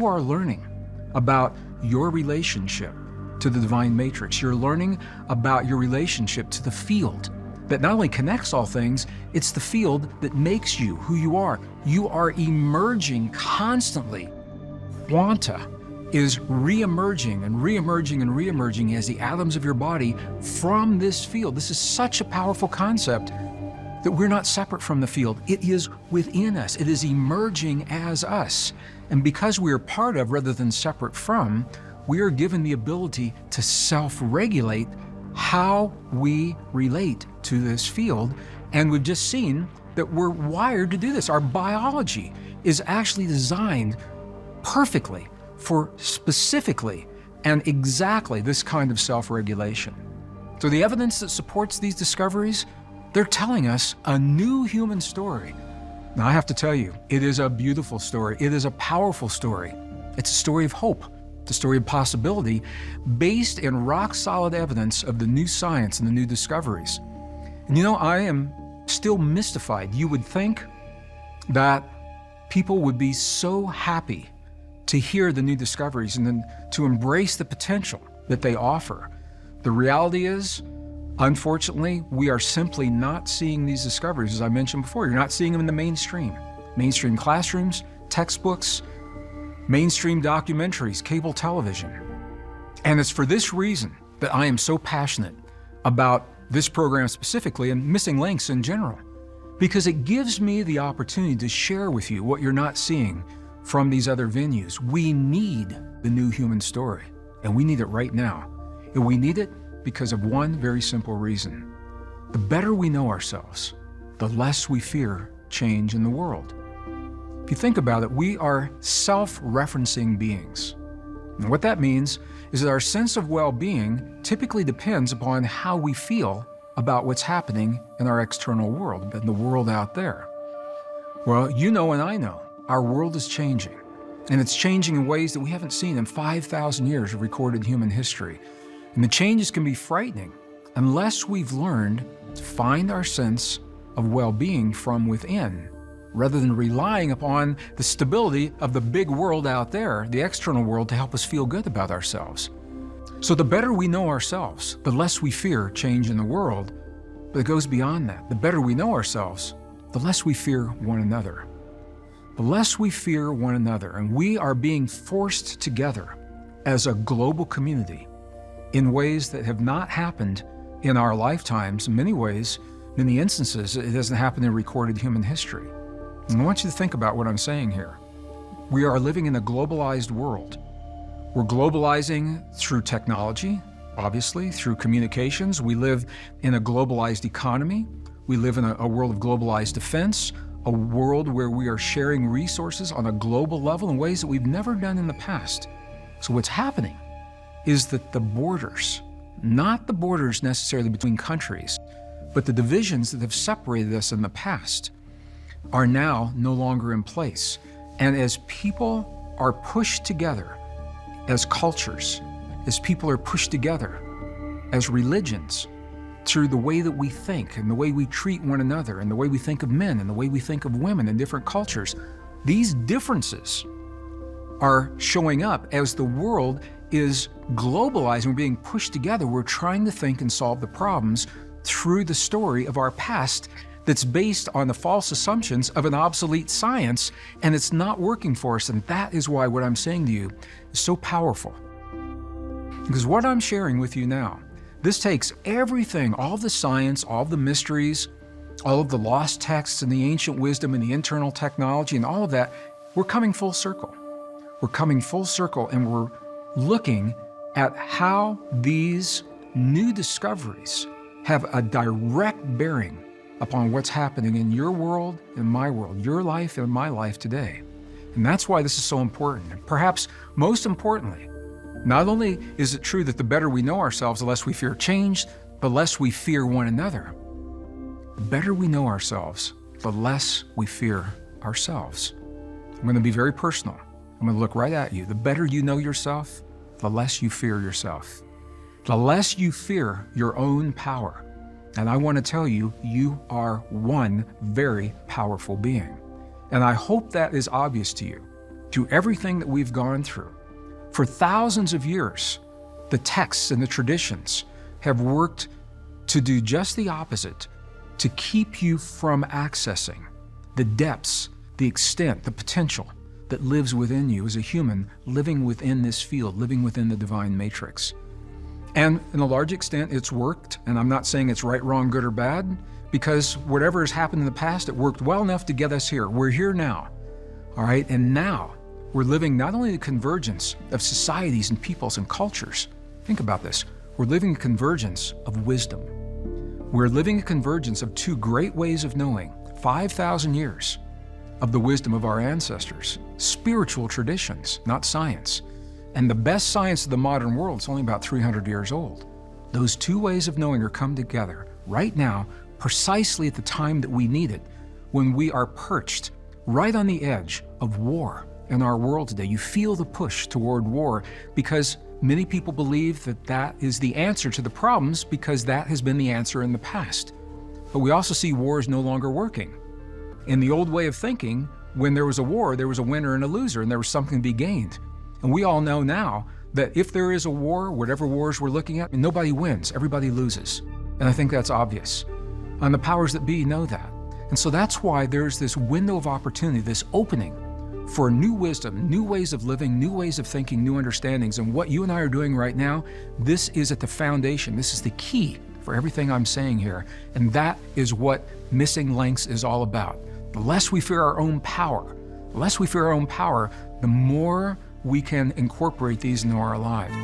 you are learning about your relationship to the divine matrix. You're learning about your relationship to the field that not only connects all things, it's the field that makes you who you are. You are emerging constantly. Quanta is re-emerging and re-emerging and re-emerging as the atoms of your body from this field. This is such a powerful concept that we're not separate from the field. It is within us. It is emerging as us. And because we are part of rather than separate from, we are given the ability to self-regulate how we relate to this field. And we've just seen that we're wired to do this. Our biology is actually designed perfectly for specifically and exactly this kind of self-regulation. So the evidence that supports these discoveries, they're telling us a new human story. Now I have to tell you, it is a beautiful story. It is a powerful story. It's a story of hope. It's a story of possibility based in rock-solid evidence of the new science and the new discoveries. And you know, I am still mystified. You would think that people would be so happy to hear the new discoveries and then to embrace the potential that they offer. The reality is, unfortunately, we are simply not seeing these discoveries. As I mentioned before, you're not seeing them in the mainstream classrooms, textbooks, mainstream documentaries, cable television. And it's for this reason that I am so passionate about this program specifically and Missing Links in general, because it gives me the opportunity to share with you what you're not seeing from these other venues. We need the new human story, and we need it right now. And we need it because of one very simple reason. The better we know ourselves, the less we fear change in the world. If you think about it, we are self-referencing beings. And what that means is that our sense of well-being typically depends upon how we feel about what's happening in our external world, in the world out there. Well, you know and I know, our world is changing. And it's changing in ways that we haven't seen in 5,000 years of recorded human history. And the changes can be frightening unless we've learned to find our sense of well-being from within, rather than relying upon the stability of the big world out there, the external world, to help us feel good about ourselves. So the better we know ourselves, the less we fear change in the world. But it goes beyond that. The better we know ourselves, the less we fear one another. The less we fear one another, and we are being forced together as a global community in ways that have not happened in our lifetimes. In many ways, in many instances, it hasn't happened in recorded human history. And I want you to think about what I'm saying here. We are living in a globalized world. We're globalizing through technology, obviously, through communications. We live in a globalized economy. We live in a world of globalized defense, a world where we are sharing resources on a global level in ways that we've never done in the past. So what's happening is that the borders, not the borders necessarily between countries, but the divisions that have separated us in the past, are now no longer in place. And as people are pushed together, as cultures, as people are pushed together, as religions, through the way that we think and the way we treat one another and the way we think of men and the way we think of women in different cultures, these differences are showing up as the world is globalizing. We're being pushed together. We're trying to think and solve the problems through the story of our past that's based on the false assumptions of an obsolete science, and it's not working for us. And that is why what I'm saying to you is so powerful. Because what I'm sharing with you now, this takes everything, all the science, all the mysteries, all of the lost texts and the ancient wisdom and the internal technology and all of that. We're coming full circle. We're coming full circle, and we're looking at how these new discoveries have a direct bearing upon what's happening in your world and my world, your life and my life today. And that's why this is so important. And perhaps most importantly, not only is it true that the better we know ourselves, the less we fear change, the less we fear one another. The better we know ourselves, the less we fear ourselves. I'm going to be very personal. I'm going to look right at you. The better you know yourself, the less you fear yourself. The less you fear your own power. And I want to tell you, you are one very powerful being. And I hope that is obvious to you. through everything that we've gone through. For thousands of years, the texts and the traditions have worked to do just the opposite, to keep you from accessing the depths, the extent, the potential that lives within you as a human living within this field, living within the divine matrix. And in a large extent, it's worked, and I'm not saying it's right, wrong, good, or bad, because whatever has happened in the past, it worked well enough to get us here. We're here now, all right? And now we're living not only the convergence of societies and peoples and cultures, think about this, we're living a convergence of wisdom. We're living a convergence of two great ways of knowing, 5,000 years of the wisdom of our ancestors, spiritual traditions, not science. And the best science of the modern world is only about 300 years old. Those two ways of knowing are come together right now, precisely at the time that we need it, when we are perched right on the edge of war in our world today. You feel the push toward war because many people believe that that is the answer to the problems because that has been the answer in the past. But we also see war is no longer working. In the old way of thinking, when there was a war, there was a winner and a loser, and there was something to be gained. And we all know now that if there is a war, whatever wars we're looking at, nobody wins, everybody loses. And I think that's obvious. And the powers that be know that. And so that's why there's this window of opportunity, this opening for new wisdom, new ways of living, new ways of thinking, new understandings. And what you and I are doing right now, this is at the foundation. This is the key for everything I'm saying here. And that is what Missing Links is all about. The less we fear our own power, the more we can incorporate these into our lives.